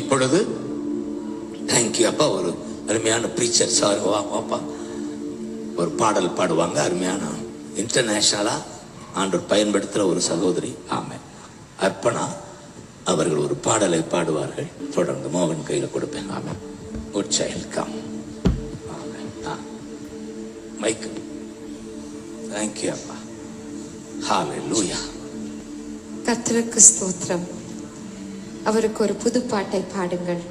இப்பொழுது தேங்க்யூ அப்பா. ஒரு அருமையான பிரீச்சர் சார் வாப்பா ஒரு பாடல் பாடுவாங்க. அருமையான இன்டர்நேஷனலா ஆண்டவர் பயன்படுத்துகிற ஒரு சகோதரி. ஆமே அர்ப்பணா அவர்கள் ஒரு பாடலை பாடுவார்கள். தொடர்ந்து மோகன் கையில் கொடுப்பேன். ஆமே குட் சைல்ட் கம். மைக் தேங்க்யூ அப்பா. ஹல்லேலூயா. கர்த்தருக்கு ஸ்தோத்திரம். அவருக்கு ஒரு புது பாட்டை பாடுங்கள்.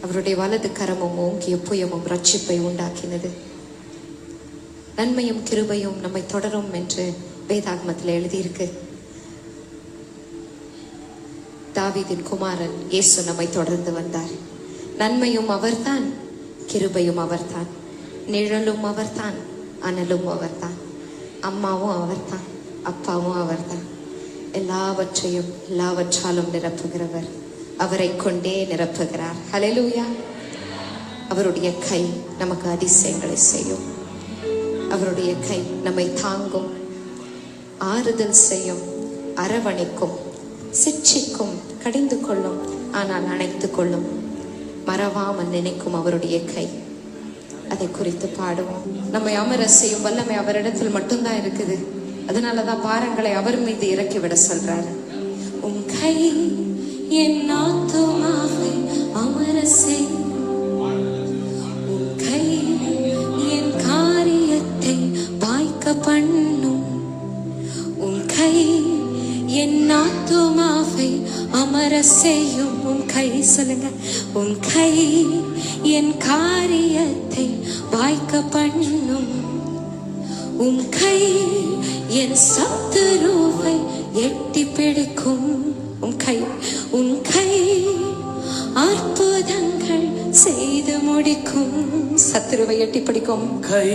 அவருடைய வலது கரமும் ஓங்கிய புயமும் ரட்சிப்பை உண்டாக்கினது. நன்மையும் கிருபையும் நம்மை தொடரும் என்று வேதாகமத்தில் எழுதியிருக்கு. தாவீதின் குமாரன் இயேசு நம்மை தொடர்ந்து வந்தார். நன்மையும் அவர்தான், கிருபையும் அவர்தான், நிழலும் அவர்தான், அனலும் அவர்தான், அம்மாவும் அவர்தான், அப்பாவும் அவர்தான். எல்லாவற்றையும் எல்லாவற்றாலும் நிரப்புகிறவர். அவரை கொண்டே நிரப்புகிறார். ஹல்லேலூயா. அவருடைய கை நமக்கு அதிசயங்களை செய்யும். அவருடைய கை நம்மை தாங்கும், ஆறுதல் செய்யும், அரவணைக்கும், சிட்சிக்கும், கடிந்து கொள்ளும், ஆனால் அணைத்து கொள்ளும், மறவாமல் நினைக்கும் அவருடைய கை. அதை குறித்து பாடுவோம். நம்மை அமர செய்யும் வல்லமை அவரிடத்தில் மட்டும்தான் இருக்குது. அதனாலதான் பாரங்களை அவர் மீது இறக்கிவிட சொல்றாரு. உன் கை என் ஆத்துமாவை அமர செய்யும், உன் கை என் காரியத்தை வாய்க்க பண்ணும், உன் கை என் ஆத்துமாவை அமர செய்யும். உன் கை சொல்லுங்க. உன் கை என் காரியத்தை வாய்க்க பண்ணும், உன் கை என் சத்துருவை எட்டி பிடிக்கும். உன் கை அற்புதங்கள் செய்து முடிக்கும். சத்துருவை எட்டி பிடிக்கும் கை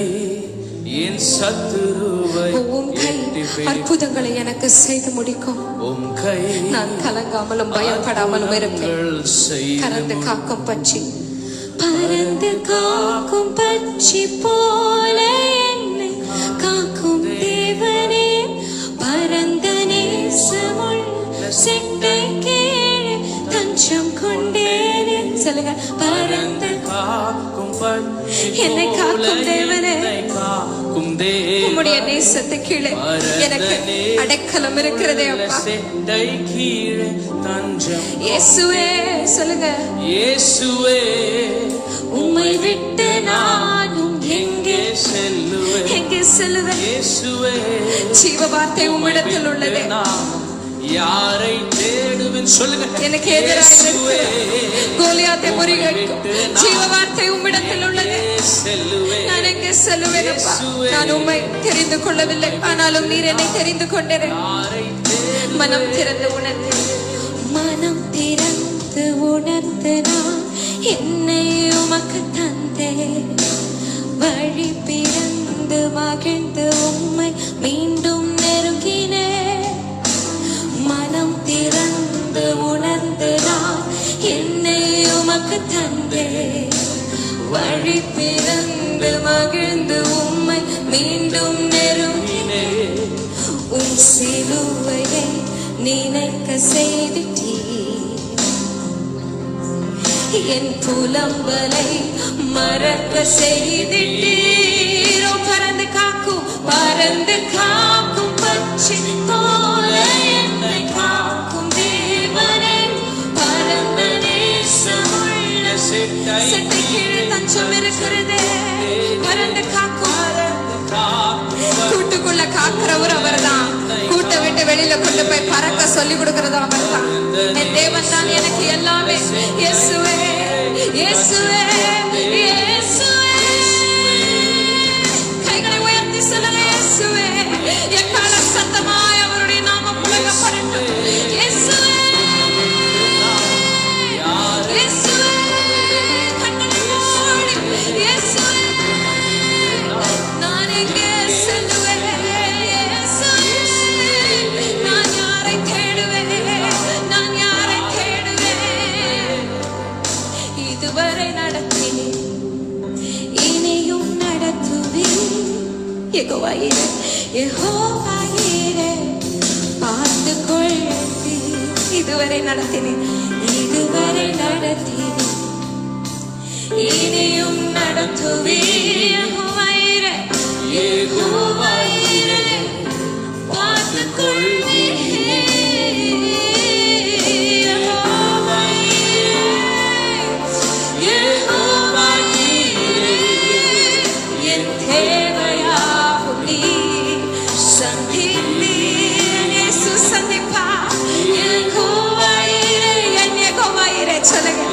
என் சத்துருவை. உன் கை அற்புதங்களை எனக்கு செய்து முடிக்கும். உன் கை நான் கலங்காமலும் பயப்படாமலும் இருப்பேன். பறந்து காக்கும் பட்சி, பறந்து காக்கும் பட்சி போல என்னை காக்கும் தேவனே. பரந்த நேசமுள் செட்டை கீழே தஞ்சம் கொண்டேனே. சொல்லுங்க. பரந்த காக்கும் பட்சி என்னை காக்கும் தேவனே. உம்முடைய நேசத்தை கீழே எனக்கு அடைக்கலம் இருக்கிறதே அப்பா. செட்டை கீழே தஞ்சம். இயேசுவே சொல்லுங்க. இயேசுவே உம்மை விட்டு நானும் எங்கே செல்லுவேன்? எங்கே செல்லுவேன்? இயேசுவே ஜீவ வார்த்தை உம்மிடத்தில் உள்ளது. யாரை தேடுவேன்? சொல்லுங்க. எனக்கு எதிராக கோலியாத்தை முறியடிக்கும் ஜீவ வார்த்தை உம்மிடத்தில் உள்ளது. நான் எங்கே செல்லுவேன் அப்பா? நான் உம்மை தெரிந்து கொள்ளவில்லை, ஆனாலும் நீர் என்னை தெரிந்து கொண்டீர். மனம் திறந்து உணர்ந்து, மனம் திறந்து உணர்ந்து நான் என்னை உமக்கு தந்தே. வழி பிறந்து மகிழ்ந்து உம்மை மீண்டும் நெருங்கினே. மனம் திறந்து உணர்ந்து நான் என்னை உமக்கு தந்தே. வழி பிறந்து மகிழ்ந்து உம்மை மீண்டும் நெருங்கினே. உன் சிலுவையை நினைக்க செய்திட்டீர். என் புலம்பலை மறக்க செய்திட்டீரோ. பறந்து காக்கும், பறந்து காக்கும் பட்சி போல என்னை காக்கும் தேவனே. பரந்த நேசமுள்ள செட்டை கீழே தஞ்சம் இருக்கிறதே. பறந்து காக்கும், கூட்டுக்குள்ள காக்கிறவர் அவர்தான். கூட்டை விட்டு வெளியில கொண்டு போய் பறக்க சொல்லி கொடுக்கறதும் அவர்தான். என் தேவன் தான் எனக்கு எல்லாமே. இயேசுவே இயேசுவே இயேசுவே. கைகளை உயர்த்தி சொல்லுங்க. இயேசுவே. எக்கால சத்தமாய் அவருடைய நாமம் முழங்கப்படட்டும். இயேசுவே இயேசுவே. கண்களை மூடி இயேசுவே. நான் எங்கே செல்லுவேன்? இயேசுவே. நான் யாரை தேடுவேன்? நான் யாரை தேடுவேன்? இதுவரை நடத்தினேன், இனியும் நடத்துவேன். யெகோவாயிரே யெகோவாயிரே பார்த்து கொள்ளுவேன். இதுவரை நடத்தினேன், இதுவரை நடத்தி சொல்லுங்க.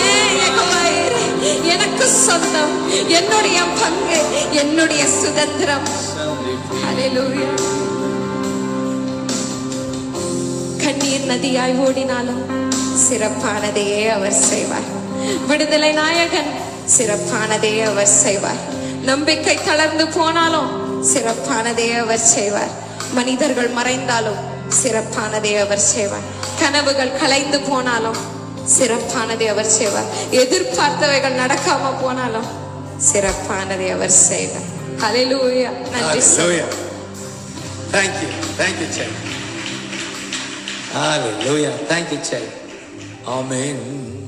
ஏன் யெகோவா ஈரே, எனக்கு சொந்தம், என்னுடைய பங்கு, என்னுடைய சுதந்திரம். ஹல்லேலூயா. கண்ணீர் நதியாய் ஓடினாலும் சிறப்பானதையே அவர் செய்வார். விடுதலை நாயகன் சிறப்பானதே அவர் செய்வார். நம்பிக்கை தளர்ந்து போனாலும் சிறப்பானதே அவர் செய்வார். மனிதர்கள் மறைந்தாலும் சிறப்பானதே அவர் செய்வார். கனவுகள் கலைந்து போனாலும் சிறப்பானதை அவர் செய்வார். எதிர்பார்த்தவைகள் நடக்காம போனாலும் சிறப்பானதை அவர் செய்வார். ஹல்லேலூயா. நன்றி. Hallelujah. Thank you. Thank you, Chay. Hallelujah. Thank you, Chay. Amen.